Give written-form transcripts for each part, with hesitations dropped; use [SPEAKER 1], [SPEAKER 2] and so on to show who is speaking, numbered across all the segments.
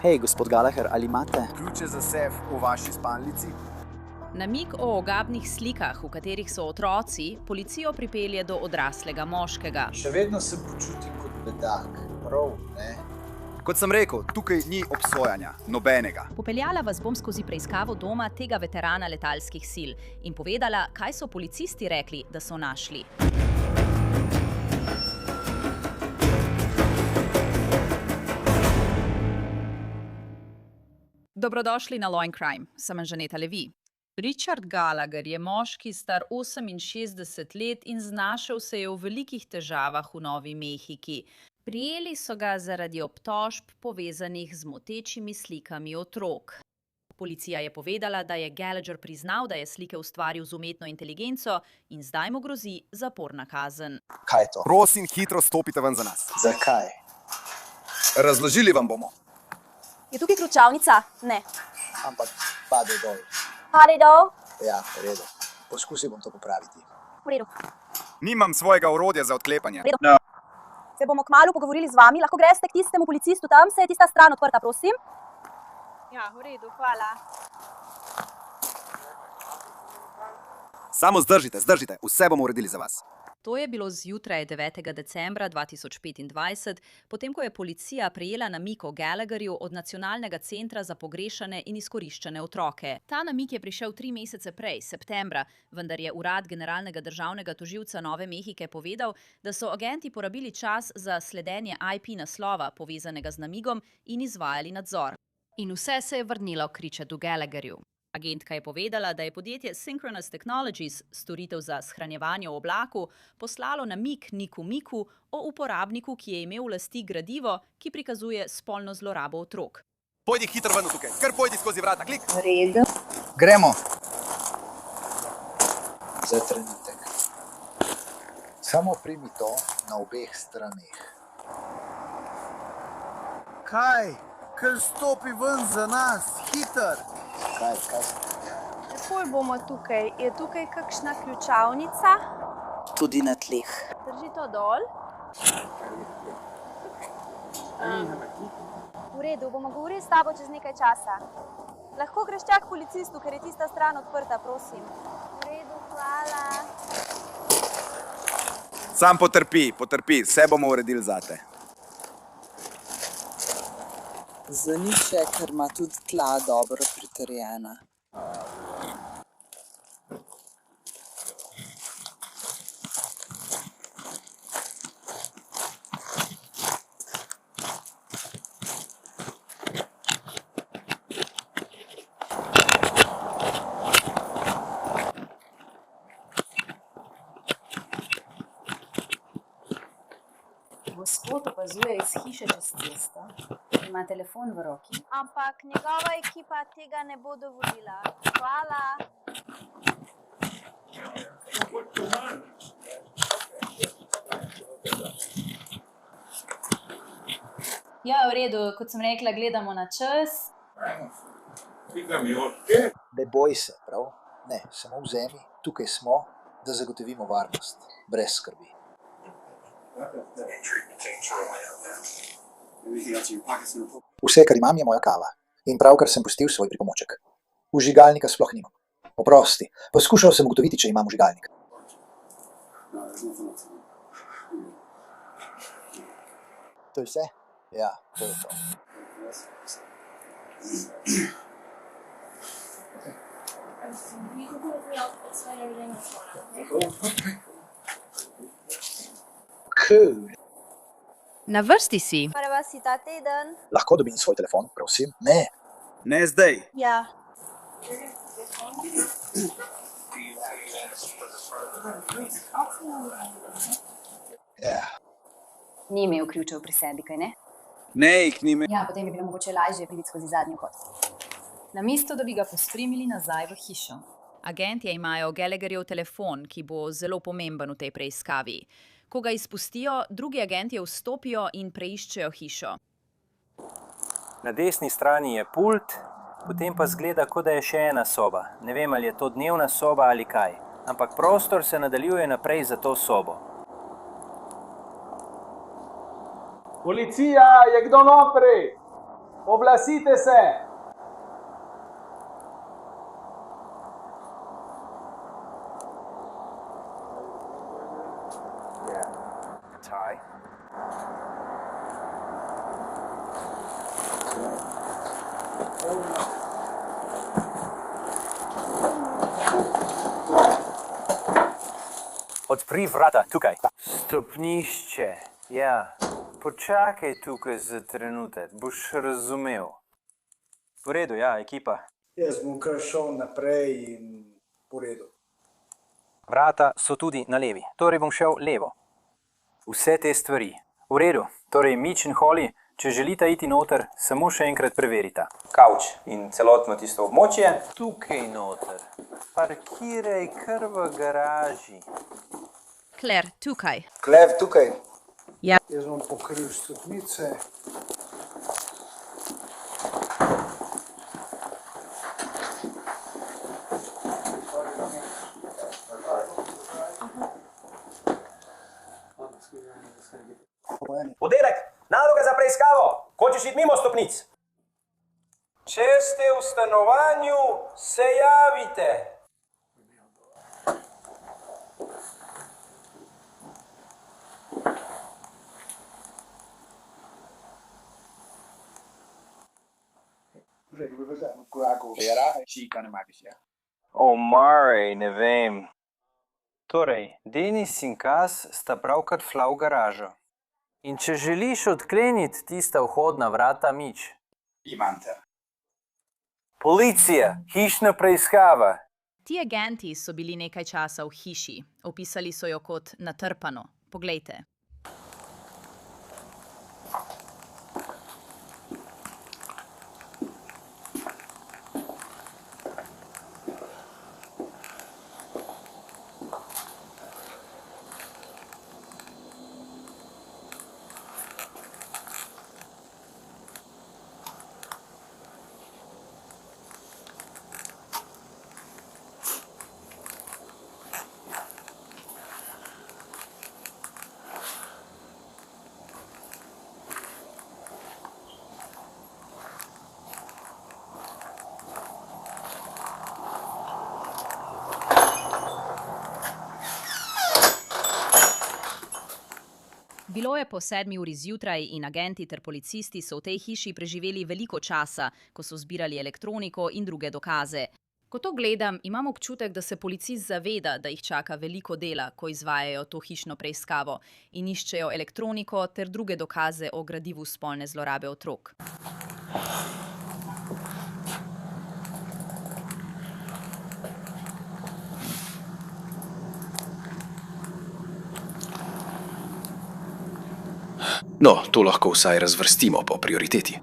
[SPEAKER 1] Hej, gospod Gallagher, ali imate?
[SPEAKER 2] Ključe za sef v vaši spalnici?
[SPEAKER 3] Namig o ogabnih slikah, v katerih so otroci, policijo pripelje do odraslega moškega.
[SPEAKER 4] Še vedno se počutim kot bedak, prav, ne?
[SPEAKER 2] Kot sem rekel, tukaj ni obsojanja, nobenega.
[SPEAKER 3] Popeljala vas bom skozi preiskavo doma tega veterana letalskih sil in povedala, kaj so policisti rekli, da so našli. Dobrodošli na Law & Crime, sem Anžaneta Levi. Richard Gallagher je moški star 68 let in znašel se je v velikih težavah v Novi Mehiki. Prijeli so ga zaradi obtožb povezanih z motečimi slikami otrok. Policija je povedala, da je Gallagher priznal, da je slike ustvaril z umetno inteligenco in zdaj mu grozi zaporna kazen.
[SPEAKER 4] Kaj je to?
[SPEAKER 2] Prosim, hitro stopite ven za nas.
[SPEAKER 4] Zakaj?
[SPEAKER 2] Razložili vam bomo.
[SPEAKER 5] Je tukaj ključavnica? Ne.
[SPEAKER 4] Ampak pade dol.
[SPEAKER 5] Pade dol?
[SPEAKER 4] Ja, v redu. Poskusil bom to popraviti.
[SPEAKER 5] V redu.
[SPEAKER 2] Nimam svojega orodja za odklepanje.
[SPEAKER 5] V redu. Se bomo kmalu pogovorili z vami. Lahko greste k tistemu policistu tam, se je tista stran odprta, prosim. Ja, v redu, hvala.
[SPEAKER 2] Samo zdržite, vse bomo uredili za vas.
[SPEAKER 3] To je bilo zjutraj 9. decembra 2025, potem ko je policija prejela namig o Gallagherju od Nacionalnega centra za pogrešane in izkoriščane otroke. Ta namig je prišel 3 mesece prej, septembra, vendar je urad generalnega državnega tožilca Nove Mehike povedal, da so agenti porabili čas za sledenje IP naslova povezanega z namigom in izvajali nadzor. In vse se je vrnilo k Richardu Gallagherju. Agentka je povedala, da je podjetje Synchronous Technologies, storitev za shranjevanje v oblaku, poslalo namig Niku Miku o uporabniku, ki je imel v lasti gradivo, ki prikazuje spolno zlorabo otrok.
[SPEAKER 2] Pojdi hitro ven tukaj, kar pojdi skozi vrata, klik.
[SPEAKER 5] V redu.
[SPEAKER 2] Gremo.
[SPEAKER 4] Za trenutek. Samo primi to na obeh straneh.
[SPEAKER 2] Kaj? Kar stopi ven za nas, hiter.
[SPEAKER 4] Kaj?
[SPEAKER 5] Takoj bomo tukaj. Je tukaj kakšna ključavnica?
[SPEAKER 1] Tudi na tleh.
[SPEAKER 5] Drži to dol. V redu, bomo govorili s tabo čez nekaj časa. Lahko greš čak k policistu, ker je tista stran odprta, prosim. V redu, hvala.
[SPEAKER 2] Sam potrpi, vse bomo uredili zate.
[SPEAKER 6] Zanič je, ker ima tudi tla dobro pritrjena.
[SPEAKER 7] Gospod opazuje iz hiše čez cesto. Ima telefon v roki.
[SPEAKER 5] Ampak njegova ekipa tega ne bo dovolila. Hvala.
[SPEAKER 7] Ja, v redu, kot sem rekla, gledamo na čas.
[SPEAKER 4] Ne boj se, prav? Ne, samo vzemi. Tukaj smo, da zagotovimo varnost. Brez skrbi. Vse, kar imam, je moja kava. In pravkar sem pustil svoj pripomoček. Vžigalnika sploh nimam. Oprosti, poskušal sem ugotoviti, če imam vžigalnik. To je vse? Ja, to je to. Cool.
[SPEAKER 3] Na vrsti si.
[SPEAKER 5] Prva si ta teden.
[SPEAKER 4] Lahko dobim svoj telefon, prosim? Ne.
[SPEAKER 2] Ne zdaj.
[SPEAKER 5] Ja.
[SPEAKER 4] Ja.
[SPEAKER 7] Ni imel ključev pri sebi, kaj ne?
[SPEAKER 2] Ne, jih ni imel.
[SPEAKER 7] Ja, potem bi bilo mogoče lažje priti skozi zadnjo kot. Namesto, da bi ga pospremili nazaj v hišo.
[SPEAKER 3] Agentje imajo Gallagherjev telefon, ki bo zelo pomemben v tej preiskavi. Ko ga izpustijo, drugi agentje vstopijo in preiščejo hišo.
[SPEAKER 8] Na desni strani je pult, potem pa zgleda, kot da je še ena soba. Ne vem, ali je to dnevna soba ali kaj, ampak prostor se nadaljuje naprej za to sobo.
[SPEAKER 9] Policija, je kdo notri?
[SPEAKER 2] Oglasite se!
[SPEAKER 8] Taj. Odpri vrata, tukaj. Stopnišče. Ja, počakaj tukaj za trenutek, boš razumel. V redu, ja, ekipa.
[SPEAKER 4] Jaz bom kar šel naprej in po redu.
[SPEAKER 8] Vrata so tudi na levi, torej bom šel levo. Vse te stvari. V redu, torej Mitch in Holly, če želite iti noter, samo še enkrat preverita.
[SPEAKER 9] Kavč in celotno tisto območje.
[SPEAKER 8] Tukaj noter. Parkiraj kar v garaži.
[SPEAKER 3] Claire, tukaj.
[SPEAKER 9] Klev tukaj.
[SPEAKER 4] Jaz bom pokril stopnice.
[SPEAKER 9] Oddelek, naloga za preiskavo. Hočeš iti mimo stopnic? Če ste v stanovanju, se javite.
[SPEAKER 8] O, Murray, ne vem. Torej, Denis in Kaz sta pravkar šla v garažo. In če želiš odkleniti tista vhodna vrata, Mitch.
[SPEAKER 2] Imam te.
[SPEAKER 8] Policija, hišna preiskava.
[SPEAKER 3] Ti agenti so bili nekaj časa v hiši. Opisali so jo kot natrpano. Poglejte. Bilo je po 7 uri zjutraj in agenti ter policisti so v tej hiši preživeli veliko časa, ko so zbirali elektroniko in druge dokaze. Ko to gledam, imam občutek, da se policist zaveda, da jih čaka veliko dela, ko izvajajo to hišno preiskavo in iščejo elektroniko ter druge dokaze o gradivu spolne zlorabe otrok.
[SPEAKER 10] No, to lahko vsaj razvrstimo po prioriteti.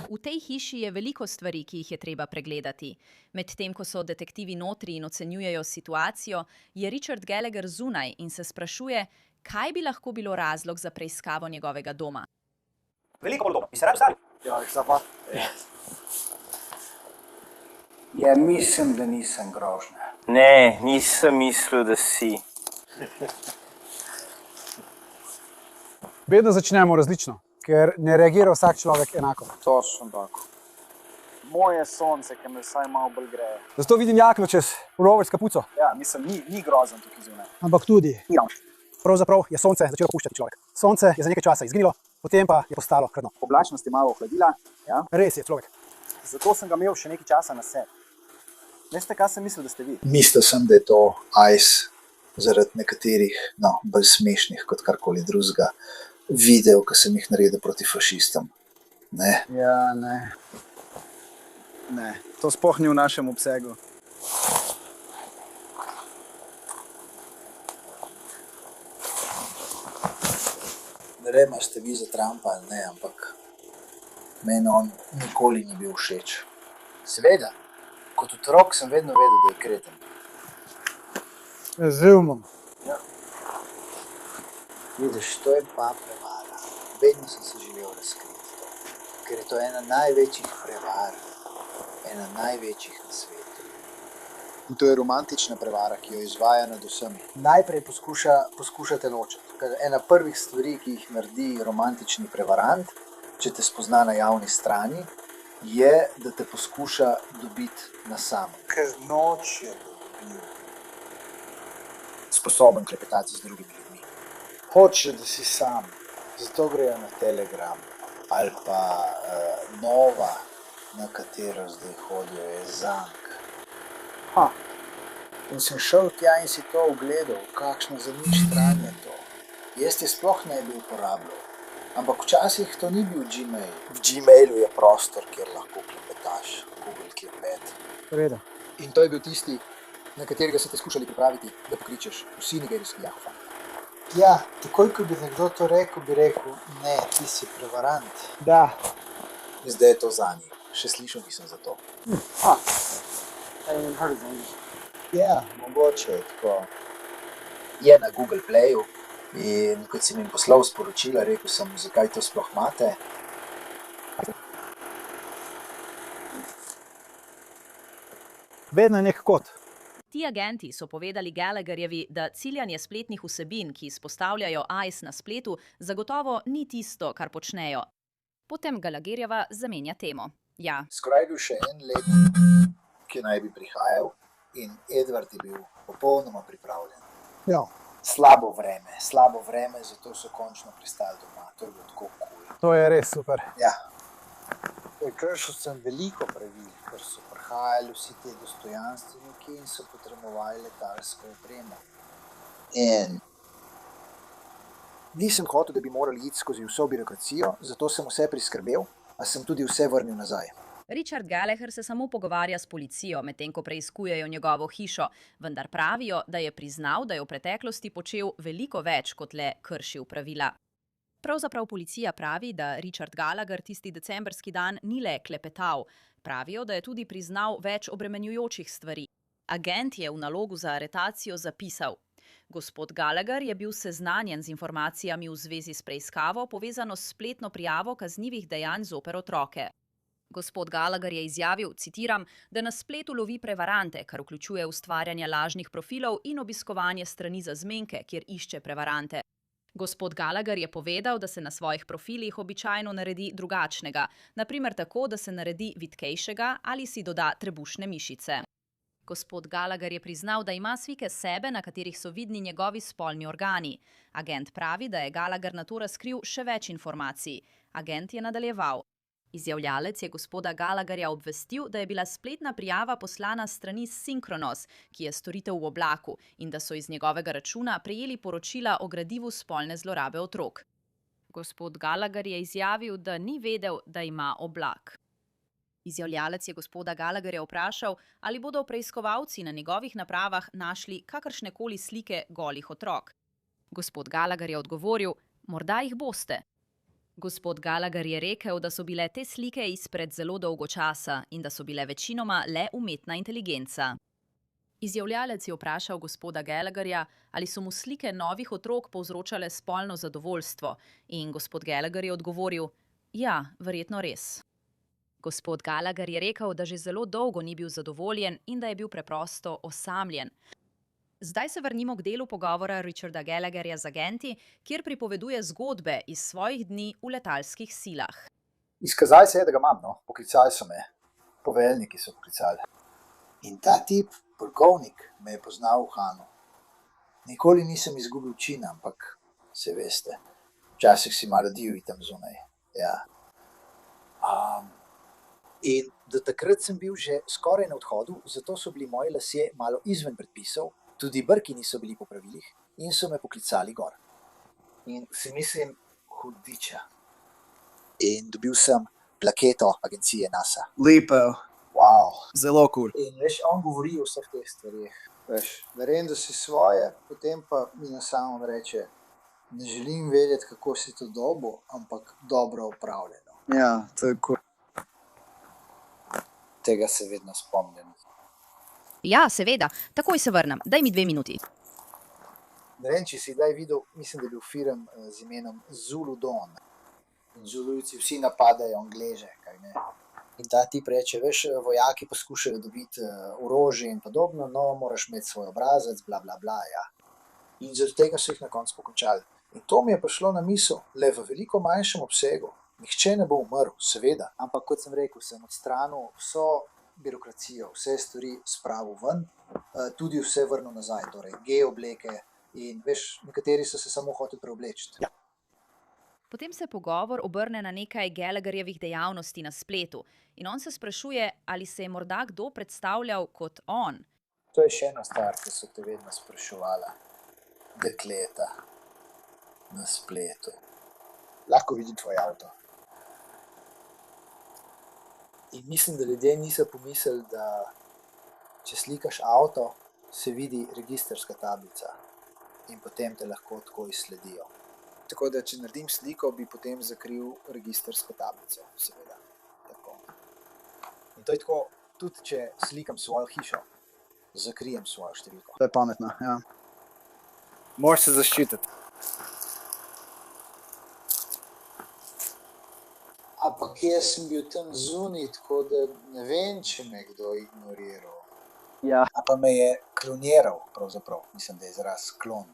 [SPEAKER 3] V tej hiši je veliko stvari, ki jih je treba pregledati. Medtem ko so detektivi notri in ocenjujejo situacijo, je Richard Gallagher zunaj in se sprašuje, kaj bi lahko bilo razlog za preiskavo njegovega doma.
[SPEAKER 9] Veliko bolj doma. Bi se rad vstali?
[SPEAKER 2] Ja, pa. Ja, mislim, da nisem grožnja.
[SPEAKER 8] Ne, nisem mislil, da si.
[SPEAKER 11] Vedno začnemo različno, ker ne reagira vsak človek enako.
[SPEAKER 2] Točno tako. Moje sonce, ki me vsaj malo bolj greje.
[SPEAKER 11] Zato vidim jakno čez pulover s kapuco.
[SPEAKER 2] Ja, mislim, ni grozen tukaj zunaj.
[SPEAKER 11] Ampak tudi, pravzaprav je sonce začelo puščati človek. Sonce je za nekaj časa izginilo, potem pa je postalo hladno.
[SPEAKER 2] Oblačnost je malo ohladila. Ja.
[SPEAKER 11] Res je človek.
[SPEAKER 2] Zato sem ga imel še nekaj časa na sebi. Veste, kaj sem mislil, da ste vi?
[SPEAKER 4] Mislil sem, da je to ice zaradi nekaterih, bolj smešnih kot karkoli drugega videov, ki sem jih naredil proti fašistom. Ne.
[SPEAKER 2] Ja, ne. Ne, to sploh ni v našem obsegu.
[SPEAKER 4] Ne vem, ali ste vi za Trumpa ali ne, ampak meni on nikoli ni bil všeč.
[SPEAKER 2] Seveda.
[SPEAKER 4] Kot otrok sem vedno vedel, da je kreten.
[SPEAKER 11] Razumem.
[SPEAKER 4] Vidiš, to je pa prevara. Vedno sem se želel razkriti to, ker je to ena največjih prevar, ena največjih na svetu. In to je romantična prevara, ki jo izvaja nad vsemi. Najprej poskušate ločiti. Ena prvih stvari, ki jih naredi romantični prevarant, če te spozna na javni strani, je, da te poskuša dobiti na samem. Ker noče bil sposoben klepetati z drugimi ljudmi. Hoče, da si sam, zato grejo na Telegram ali pa Nova, na katero zdaj hodijo, je Zank. In sem šel tja in si to ogledal, kakšna zanič stran je to. Jaz te sploh ne bi uporabljal, ampak včasih to ni bil Gmail. V Gmailu je prostor, kjer lahko klepetaš, Google Klepet.
[SPEAKER 11] Reda.
[SPEAKER 4] In to je bil tisti, na katerega so te skušali pripraviti, da pokličeš vsi nigerijski Jahfa. Ja, takoj, ko bi nekdo to rekel, bi rekel, ne, ti si prevarant.
[SPEAKER 11] Da.
[SPEAKER 4] Zdaj je to zanje. Še slišal nisem za to. Ja, mogoče je tako. Je na Google Playu in kot sem jim poslal sporočila, rekel sem, zakaj to sploh imate.
[SPEAKER 11] Vedno je nek kot.
[SPEAKER 3] Ti agenti so povedali Gallagherjevi, da ciljanje spletnih vsebin, ki izpostavljajo ICE na spletu, zagotovo ni tisto, kar počnejo. Potem Gallagherjeva zamenja temo. Ja.
[SPEAKER 4] Skoraj bil še en let, ki naj bi prihajal in Edward je bil popolnoma pripravljen.
[SPEAKER 11] Ja.
[SPEAKER 4] Slabo vreme, zato so končno pristali doma. To je bilo tako cool.
[SPEAKER 11] To je res super.
[SPEAKER 4] Ja. Kršil sem veliko pravil, ker so prihajali vsi ti dostojanstveniki in so potrebovali letalsko opremo. In nisem hotel, da bi morali iti skozi vso birokracijo, zato sem vse priskrbel, a sem tudi vse vrnil nazaj.
[SPEAKER 3] Richard Gallagher se samo pogovarja s policijo, medtem ko preiskujejo njegovo hišo, vendar pravijo, da je priznal, da je v preteklosti počel veliko več kot le kršil pravila. Pravzaprav policija pravi, da Richard Gallagher tisti decembrski dan ni le klepetal. Pravijo, da je tudi priznal več obremenjujočih stvari. Agent je v nalogu za aretacijo zapisal: Gospod Gallagher je bil seznanjen z informacijami v zvezi s preiskavo, povezano s spletno prijavo kaznivih dejanj zoper otroke. Gospod Gallagher je izjavil, citiram, da na spletu lovi prevarante, kar vključuje ustvarjanje lažnih profilov in obiskovanje strani za zmenke, kjer išče prevarante. Gospod Gallagher je povedal, da se na svojih profilih običajno naredi drugačnega, naprimer tako, da se naredi vitkejšega ali si doda trebušne mišice. Gospod Gallagher je priznal, da ima slike sebe, na katerih so vidni njegovi spolni organi. Agent pravi, da je Gallagher na to razkril še več informacij. Agent je nadaljeval: Izjavljalec je gospoda Gallagherja obvestil, da je bila spletna prijava poslana s strani Synchronos, ki je storitev v oblaku, in da so iz njegovega računa prejeli poročila o gradivu spolne zlorabe otrok. Gospod Gallagher je izjavil, da ni vedel, da ima oblak. Izjavljalec je gospoda Gallagherja vprašal, ali bodo preiskovalci na njegovih napravah našli kakršnekoli slike golih otrok. Gospod Gallagher je odgovoril: morda jih boste. Gospod Gallagher je rekel, da so bile te slike izpred zelo dolgo časa in da so bile večinoma le umetna inteligenca. Izjavljalec je vprašal gospoda Gallagherja, ali so mu slike novih otrok povzročale spolno zadovoljstvo, in gospod Gallagher je odgovoril: ja, verjetno res. Gospod Gallagher je rekel, da že zelo dolgo ni bil zadovoljen in da je bil preprosto osamljen. Zdaj se vrnimo k delu pogovora Richarda Gallagherja z agenti, kjer pripoveduje zgodbe iz svojih dni v letalskih silah.
[SPEAKER 4] Izkazali se je, da ga imam, no. Poklicali so me. Poveljniki so poklicali. In ta tip, polkovnik, me je poznal v Hanu. Nikoli nisem izgubil čina, ampak se veste, včasih si malo divji tam zunaj. Ja. In do takrat sem bil že skoraj na odhodu, zato so bili moji lasje malo izven predpisov, tudi brki niso bili po pravilih in so me poklicali gor. In si mislim, hudiča. In dobil sem plaketo agencije NASA.
[SPEAKER 2] Lepo.
[SPEAKER 4] Wow.
[SPEAKER 2] Zelo cool.
[SPEAKER 4] In veš, on govori o vseh teh stvarih. Veš, naredim, da si svoje, potem pa mi na samem reče, ne želim vedeti, kako si to dobil, ampak dobro upravljeno.
[SPEAKER 2] Ja, to je cool.
[SPEAKER 4] Tega se vedno spomnim.
[SPEAKER 3] Ja, seveda, takoj se vrnem, daj mi 2 minuti.
[SPEAKER 4] Ne vem, če si kdaj videl, mislim, da je bil film z imenom Zulu Dawn. In Zulujci vsi napadajo Angleže, kaj ne. In ta tip reče, veš, vojaki poskušajo dobiti orožje in podobno, no, moraš imeti svoj obrazec, bla, bla, bla, ja. In zaradi tega so jih na koncu pokončali. In to mi je prišlo na misel, le v veliko manjšem obsegu. Nihče ne bo umrl, seveda, ampak kot sem rekel, sem odstranil vso birokracijo, vse stvari spravil ven, tudi vse vrnil nazaj, torej obleke in veš, nekateri so se samo hoteli preobleči. Ja.
[SPEAKER 3] Potem se pogovor obrne na nekaj Gallagherjevih dejavnosti na spletu in on se sprašuje, ali se je morda kdo predstavljal kot on.
[SPEAKER 4] To je še ena stvar, ki so te vedno spraševala. Dekleta na spletu. Lahko vidi tvoj avto. In mislim, da ljudje niso pomislili, da če slikaš avto, se vidi registrska tablica in potem te lahko tako izsledijo. Tako da, če naredim sliko, bi potem zakril registrsko tablico, seveda. Tako. In to je tako, tudi če slikam svojo hišo, zakrijem svojo številko.
[SPEAKER 11] To je pametno, ja.
[SPEAKER 4] Moraš se zaščititi. Ampak jaz sem bil tam zunaj, tako da ne vem, če me kdo ignoriral.
[SPEAKER 11] Ja.
[SPEAKER 4] A pa me je kloniral, pravzaprav. Mislim, da je izraz klon.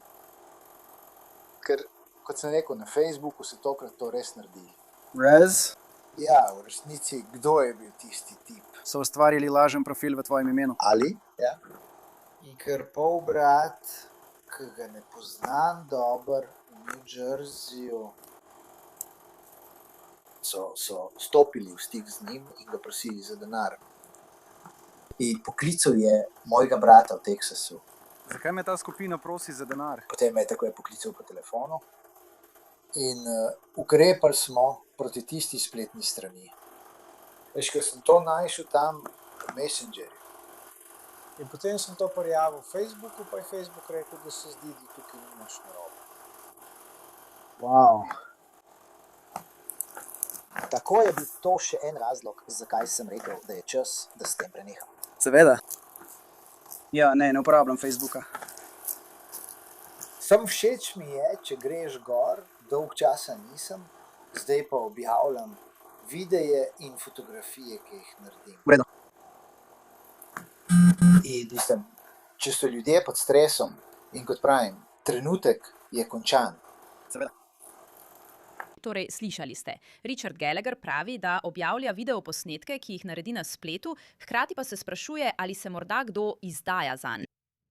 [SPEAKER 4] Ker, kot sem rekel, na Facebooku se tokrat to res naredi.
[SPEAKER 11] Res?
[SPEAKER 4] Ja, v resnici, kdo je bil tisti tip?
[SPEAKER 11] So ustvarili lažen profil v tvojem imenu.
[SPEAKER 4] Ali? Ja. In ker polbrat, ki ga ne poznam dobro, v New Jerseyju, so stopili v stik z njim in ga prosili za denar. In poklical je mojega brata v Teksasu.
[SPEAKER 11] Zakaj me ta skupina prosi za denar?
[SPEAKER 4] Potem me je takoj poklical po telefonu in ukrepali smo proti tisti spletni strani. Veš, ker sem to našel tam v Messengerju. In potem sem to prijavil v Facebooku, pa je Facebook rekel, da se zdi, da tukaj nimaš narobe.
[SPEAKER 11] Wow.
[SPEAKER 4] Tako je bil to še en razlog, zakaj sem rekel, da je čas, da s tem preneham.
[SPEAKER 11] Seveda. Ja, ne uporabljam Facebooka.
[SPEAKER 4] Sam všeč mi je, če greš gor, dolg časa nisem, zdaj pa objavljam videe in fotografije, ki jih naredim.
[SPEAKER 11] V redu.
[SPEAKER 4] In mislim, če so ljudje pod stresom in kot pravim, trenutek je končan.
[SPEAKER 11] Seveda.
[SPEAKER 3] Torej, slišali ste. Richard Gallagher pravi, da objavlja videoposnetke, ki jih naredi na spletu, hkrati pa se sprašuje, ali se morda kdo izdaja zanj.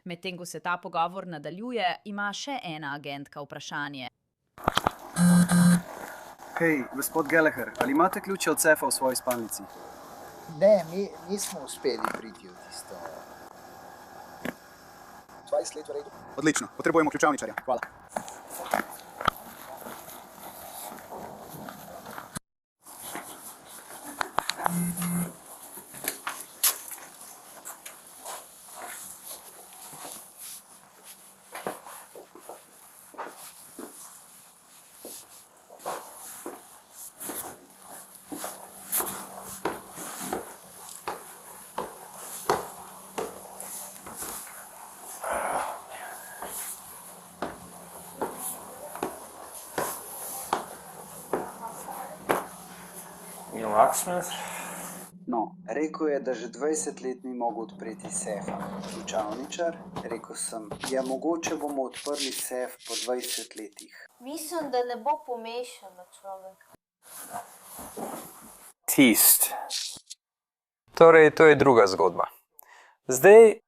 [SPEAKER 3] Medtem ko se ta pogovor nadaljuje, ima še ena agentka vprašanje.
[SPEAKER 11] Hej, gospod Gallagher, ali imate ključe od sefa v svoji spalnici?
[SPEAKER 4] Ne, mi nismo uspeli priti v tisto 20 let v redu.
[SPEAKER 11] Odlično, potrebujemo ključavničarja. Hvala.
[SPEAKER 6] No, rekel je, da že 20 let ni mogel odpreti sefa. Ključavničar, rekel sem, ja, mogoče bomo odprli sef po 20 letih.
[SPEAKER 5] Mislim, da ne bo pomešano človek.
[SPEAKER 8] Tist. Torej, to je druga zgodba. Zdaj,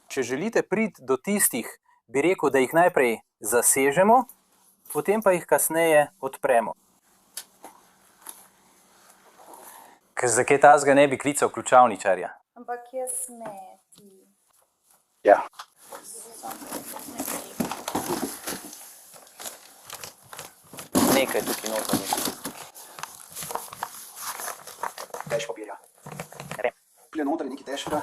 [SPEAKER 8] če želite priti do tistih, bi rekel, da jih najprej zasežemo, potem pa jih kasneje odpremo. Ker za kaj tazga ne bi klical ključavničarja?
[SPEAKER 5] Ampak jaz ne, ti.
[SPEAKER 11] Ja.
[SPEAKER 8] Nekaj tukaj noter.
[SPEAKER 11] Tež papirja. Plje noter je nekaj težkega.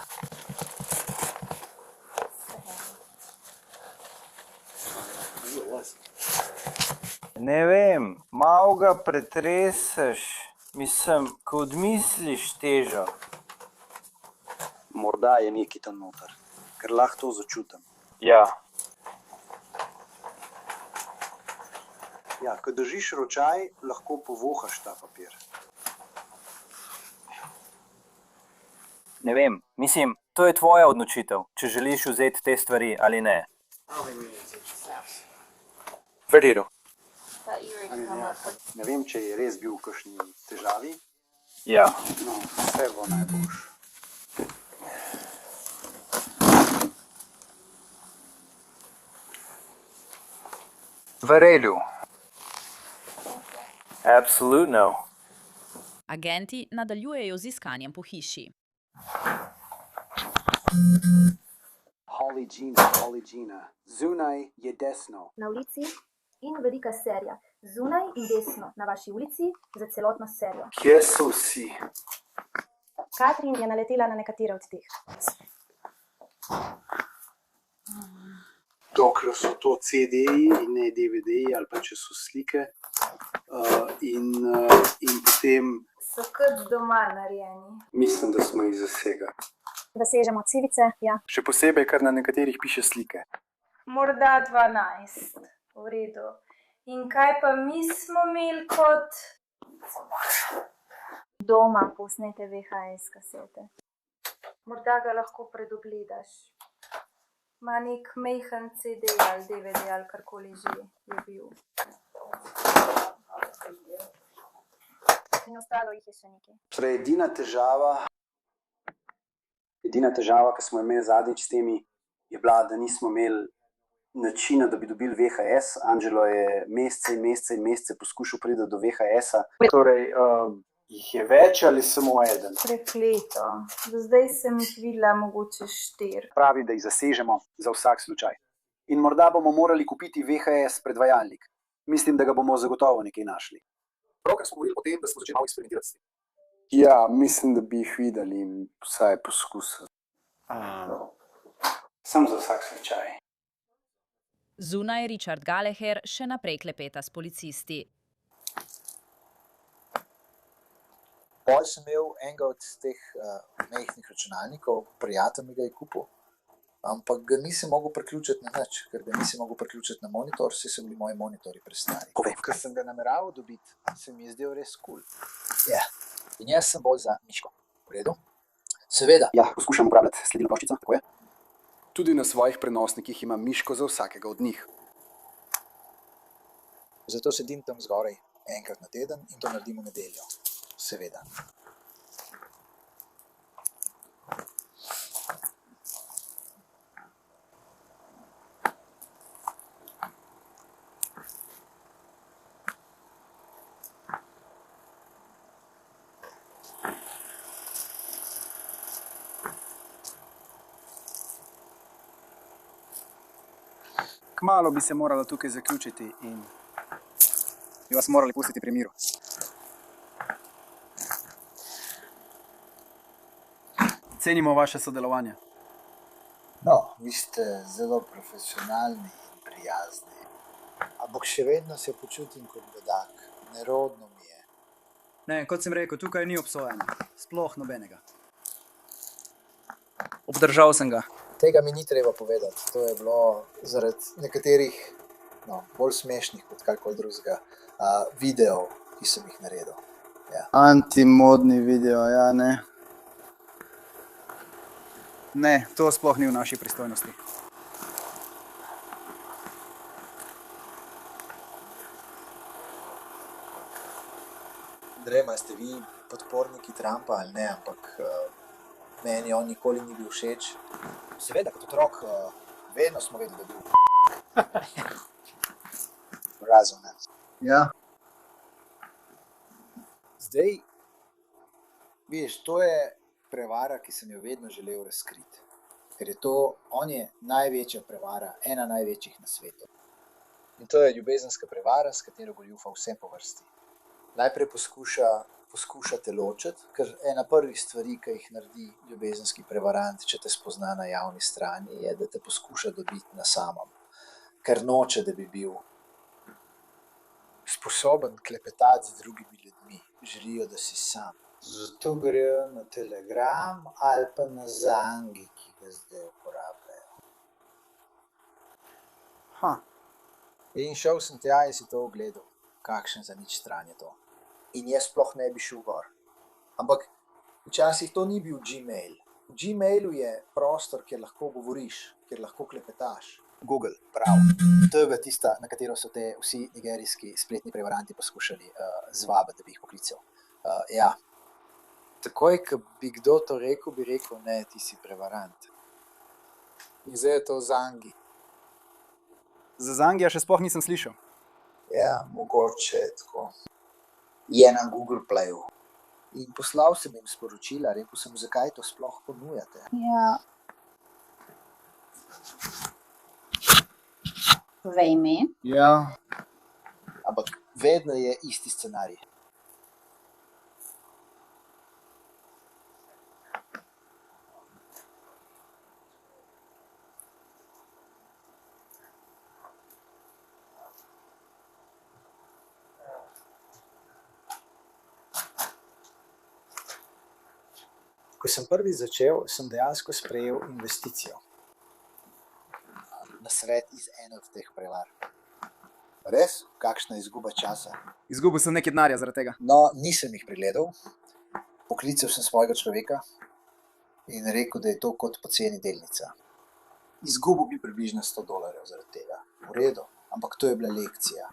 [SPEAKER 8] Ne vem, malo ga pretreseš. Mislim, ko odmisliš težo.
[SPEAKER 6] Morda je nekaj tam noter, ker lahko to začutim.
[SPEAKER 8] Ja,
[SPEAKER 6] Ja, ko držiš ročaj, lahko povohaš ta papir.
[SPEAKER 8] ne vem, mislim, to je tvoja odločitev, če želiš vzeti te stvari ali ne.
[SPEAKER 10] V redu.
[SPEAKER 6] Ne vem, če je res bil v kakšni težavi.
[SPEAKER 8] Ja.
[SPEAKER 6] No, vse bo najboljše.
[SPEAKER 8] V redu. Absolutno.
[SPEAKER 3] Agenti nadaljujejo z iskanjem po hiši.
[SPEAKER 6] Holly Gina, zunaj je desno.
[SPEAKER 5] Na ulici in velika serija. Zunaj in desno na vaši ulici za celotno serijo.
[SPEAKER 6] Kje so vsi?
[SPEAKER 5] Katrin je naletela na nekatere od teh.
[SPEAKER 4] Dokler so to CD-ji in ne DVD-ji, ali pa če so slike. In potem
[SPEAKER 5] So kot doma narejeni.
[SPEAKER 4] mislim, da smo jih zasega.
[SPEAKER 5] Da sežemo civice, ja.
[SPEAKER 4] Še posebej, ker na nekaterih piše slike.
[SPEAKER 5] Morda 12. V redu. In kaj pa mi smo imeli kot doma posnete VHS kasete? Morda ga lahko predogledaš. Ma nek mejhan CD ali DVD ali karkoli že je bil. In ostalo jih je še nekaj.
[SPEAKER 6] Torej, edina težava, ki smo jo imeli zadnjič s temi, je bila, da nismo imeli načina, da bi dobili VHS. Angelo je mesece poskušal priti do VHS-a. Torej, jih je več ali samo eden?
[SPEAKER 5] Prekleto. Do zdaj sem jih videla mogoče 4.
[SPEAKER 6] Pravi, da jih zasežemo za vsak slučaj. In morda bomo morali kupiti VHS predvajalnik. Mislim, da ga bomo zagotovo nekaj našli.
[SPEAKER 10] Pravkar smo govorili o tem, da smo začeli malo eksperimentirati s tem.
[SPEAKER 4] Ja, mislim, da bi jih videli in vsaj poskusili.
[SPEAKER 6] Sam za vsak slučaj.
[SPEAKER 3] Zunaj Richard Gallagher še naprej klepeta s policisti.
[SPEAKER 4] Pol sem imel enega od teh majhnih računalnikov, prijatelj mi ga je kupil, ampak ga nisem mogel priključiti na nič, ker ga nisem mogel priključiti na monitor, saj so bili moji monitorji prestari. Ker sem ga nameraval dobiti, se mi je zdel res kul. Ja, in jaz sem bolj za miško. V redu? Seveda.
[SPEAKER 6] Ja, poskušam uporabljati sledilno ploščico, tako je.
[SPEAKER 10] Tudi na svojih prenosnikih imam miško za vsakega od njih.
[SPEAKER 4] Zato sedim tam zgoraj enkrat na teden in to naredim v nedeljo. Seveda.
[SPEAKER 11] Kmalu bi se moralo tukaj zaključiti in bi vas morali pustiti pri miru. Cenimo vaše sodelovanje.
[SPEAKER 4] No, vi ste zelo profesionalni in prijazni. Ampak še vedno se počutim kot bedak. Nerodno mi je.
[SPEAKER 11] Ne, kot sem rekel, tukaj ni obsojanja. Sploh nobenega. Obdržal sem ga.
[SPEAKER 4] Tega mi ni treba povedati. To je bilo zaradi nekaterih, bolj smešnih kot karkoli drugega, videov, ki sem jih naredil. Ja.
[SPEAKER 2] Antimodni video, ja ne.
[SPEAKER 11] Ne, to sploh ni v naši pristojnosti.
[SPEAKER 4] Drema, ste vi podporniki Trumpa ali ne, ampak meni on nikoli ni bil všeč. Seveda, kot otrok, vedno smo vedeli, da je bil Razen, ne. Ja. Zdaj, vidiš, to je prevara, ki sem jo vedno želel razkriti. Ker je to, on je največja prevara, ena največjih na svetu. In to je ljubezenska prevara, s katero goljufa vse po vrsti. Najprej poskuša te ločiti, ker ena prvih stvari, ki jih naredi ljubezenski prevarant, če te spozna na javni strani, je, da te poskuša dobiti na samem. Ker noče, da bi bil sposoben klepetati z drugimi ljudmi. Želijo, da si sam. Zato grejo na Telegram ali pa na Zangi, ki ga zdaj uporabljajo. In šel sem tja in si to ogledal, kakšen za nič stran je to. In jaz sploh ne bi šel gor. Ampak včasih to ni bil Gmail. V Gmailu je prostor, kjer lahko govoriš, kjer lahko klepetaš. Google, prav. To je bila tista, na katero so te vsi nigerijski spletni prevaranti poskušali zvabiti, da bi jih poklical. Ja. Takoj, ko bi kdo to rekel, bi rekel, ne, ti si prevarant. In zdaj je to Zangi.
[SPEAKER 11] Za Zangija še sploh nisem slišal.
[SPEAKER 4] Ja, mogoče je tako. Je na Google Playu. In poslal sem jim sporočila, rekel sem, zakaj to sploh ponujate.
[SPEAKER 7] Ja. Povej ime.
[SPEAKER 4] Ja. Ampak vedno je isti scenarij. Ko sem prvi začel, sem dejansko sprejel investicijo. Na svet iz ene od teh prevar. Res? Kakšna izguba časa?
[SPEAKER 11] Izgubil sem nekaj denarja zaradi tega.
[SPEAKER 4] No, nisem jih pregledal. Poklical sem svojega človeka in rekel, da je to kot poceni delnica. Izgubil bi približno $100 zaradi tega. V redu, ampak to je bila lekcija.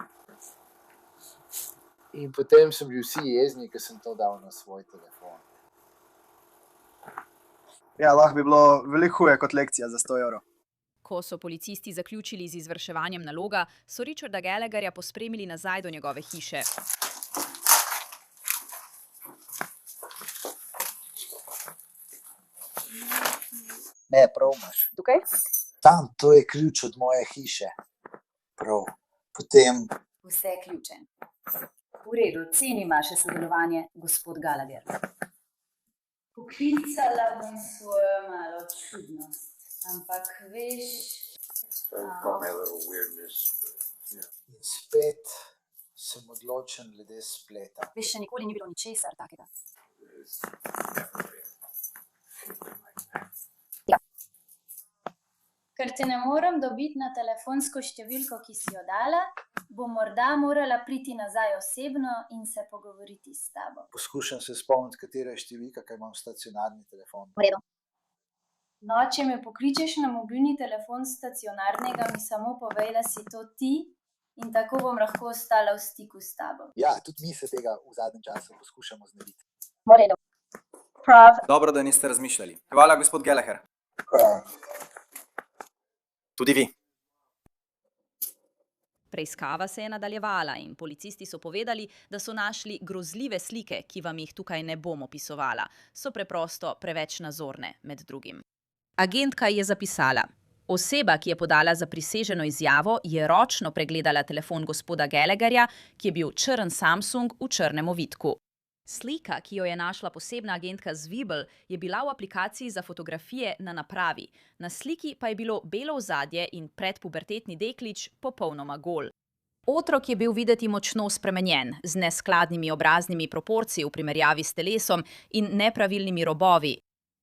[SPEAKER 4] In potem so bili vsi jezni, ker sem to dal na svoj telefon.
[SPEAKER 11] Ja, lahko bi bilo veliko huje kot lekcija za €100.
[SPEAKER 3] Ko so policisti zaključili z izvrševanjem naloga, so Richarda Gallagherja pospremili nazaj do njegove hiše.
[SPEAKER 4] Ne, prav imaš.
[SPEAKER 7] Tukaj?
[SPEAKER 4] Tam, to je ključ od moje hiše. Prav. Potem...
[SPEAKER 7] Vse ključe. V redu, cenim vaše sodelovanje, gospod Gallagher. Poklicala bom svojo malo čudnost, ampak veš...
[SPEAKER 4] In spet sem odločen glede spleta.
[SPEAKER 7] Veš, še nikoli ni bilo ničesar takega.
[SPEAKER 5] Ker te ne morem dobiti na telefonsko številko, ki si jo dala, bom morda morala priti nazaj osebno in se pogovoriti s tabo.
[SPEAKER 4] Poskušam se spomniti, katera je številka, ker imam stacionarni telefon.
[SPEAKER 5] V redu. No, če me pokličeš na mobilni telefon stacionarnega, mi samo povej, da si to ti in tako bom lahko ostala v stiku s tabo.
[SPEAKER 4] Ja, tudi mi se tega v zadnjem času poskušamo znebiti.
[SPEAKER 5] V redu. Prav.
[SPEAKER 11] Dobro, da niste razmišljali. Hvala, gospod Gallagher. Tudi vi.
[SPEAKER 3] Preiskava se je nadaljevala in policisti so povedali, da so našli grozljive slike, ki vam jih tukaj ne bom opisovala. So preprosto preveč nazorne, med drugim. Agentka je zapisala: oseba, ki je podala zapriseženo izjavo, je ročno pregledala telefon gospoda Gallagherja, ki je bil črn Samsung v črnem ovitku. Slika, ki jo je našla posebna agentka Zwiebel, je bila v aplikaciji za fotografije na napravi. Na sliki pa je bilo belo ozadje in predpubertetni deklič popolnoma gol. Otrok je bil videti močno spremenjen, z neskladnimi obraznimi proporciji v primerjavi s telesom in nepravilnimi robovi.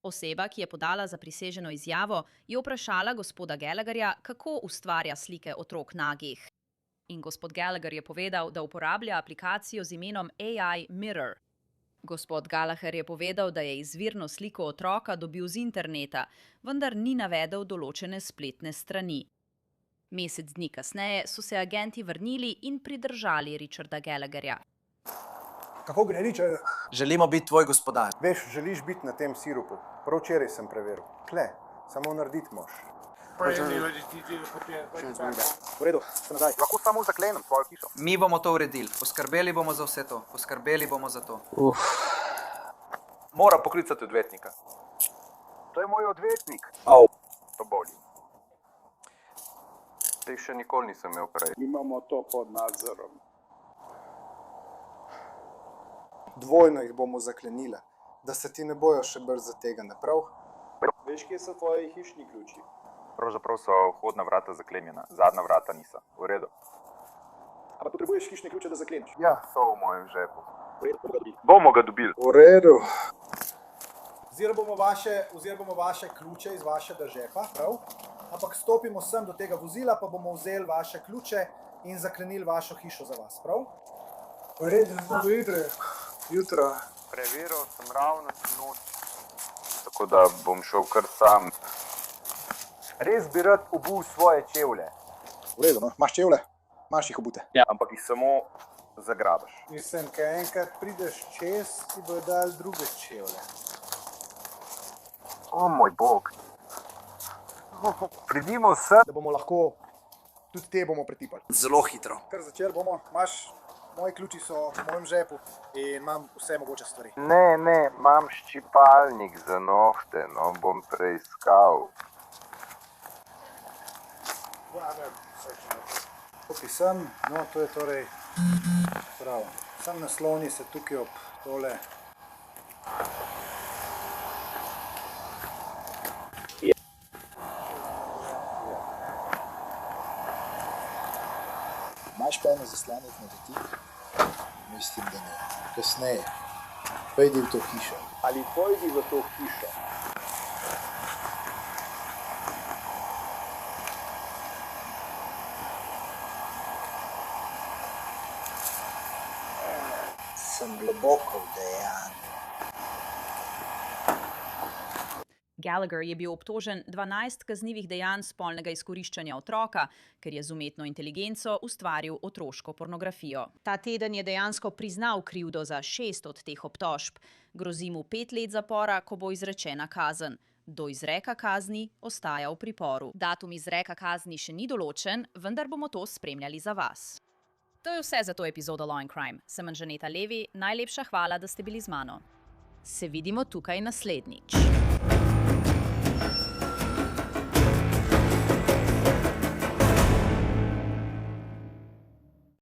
[SPEAKER 3] Oseba, ki je podala zapriseženo izjavo, je vprašala gospoda Gallagherja, kako ustvarja slike otrok nagih. In gospod Gallagher je povedal, da uporablja aplikacijo z imenom AI Mirror. Gospod Gallagher je povedal, da je izvirno sliko otroka dobil z interneta, vendar ni navedel določene spletne strani. Mesec dni kasneje so se agenti vrnili in pridržali Richarda Gallagherja.
[SPEAKER 11] Kako gre, Richard?
[SPEAKER 2] Želimo biti tvoj gospodar.
[SPEAKER 12] Veš, želiš biti na tem sirupu. Prav včeraj sem preveril. Tle, samo narediti moš.
[SPEAKER 11] V redu, še nazaj.
[SPEAKER 12] Lahko samo zaklenem svojo hišo.
[SPEAKER 2] Mi bomo to uredili. Poskrbeli bomo za vse to. Poskrbeli bomo za to.
[SPEAKER 12] Moram poklicati odvetnika. To je moj odvetnik. To boli. Teh še nikoli nisem imel prej.
[SPEAKER 13] Imamo to pod nadzorom.
[SPEAKER 12] Dvojno jih bomo zaklenila, da se ti ne bojo še brzo tega naprav.
[SPEAKER 13] Veš, kje so tvoji hišni ključi?
[SPEAKER 14] Pravzaprav so vhodna vrata zaklenjena, zadnja vrata niso. V redu.
[SPEAKER 13] Ampak potrebuješ hišne ključe, da zakleneš?
[SPEAKER 14] Ja, so v mojem žepu. Bomo ga dobili.
[SPEAKER 12] V redu.
[SPEAKER 2] Vzeli bomo vaše ključe iz vašega žepa, prav? Ampak stopimo sem do tega vozila, pa bomo vzeli vaše ključe in zaklenili vašo hišo za vas, prav?
[SPEAKER 12] V redu, do jutra.
[SPEAKER 14] Preveril sem ravno noč, tako da bom šel kar sam. Res bi rad obul svoje čevlje.
[SPEAKER 12] V redu, no. Imaš čevlje? Imaš jih obute.
[SPEAKER 14] Ja, ampak jih samo zagrabiš.
[SPEAKER 2] Mislim, kaj enkrat prideš čez, ti bojo dali druge čevlje.
[SPEAKER 14] O moj bog. Pridimo sem.
[SPEAKER 2] Da bomo lahko, tudi te bomo pretipali.
[SPEAKER 1] Zelo hitro.
[SPEAKER 2] Kar začeli bomo, moji ključi so v mojem žepu in imam vse mogoče stvari.
[SPEAKER 14] Ne, imam ščipalnik za nohte, no, bom preiskal.
[SPEAKER 2] Tukaj sem, no to je torej prav. Sam nasloni se tukaj ob tole.
[SPEAKER 4] Imaš pa eno zaslanec na dotik? Mislim, da ne. Kasneje. Pojdi v to hišo.
[SPEAKER 13] Ali pojdi v to hišo.
[SPEAKER 4] Sem globoko vdejan.
[SPEAKER 3] Gallagher je bil obtožen 12 kaznivih dejanj spolnega izkoriščanja otroka, ker je z umetno inteligenco ustvaril otroško pornografijo. Ta teden je dejansko priznal krivdo za 6 od teh obtožb. Grozi mu 5 let zapora, ko bo izrečena kazen. Do izreka kazni ostaja v priporu. Datum izreka kazni še ni določen, vendar bomo to spremljali za vas. To je vse za to epizodo Law & Crime. Sem Anžaneta Levi, najlepša hvala, da ste bili z mano. Se vidimo tukaj naslednjič.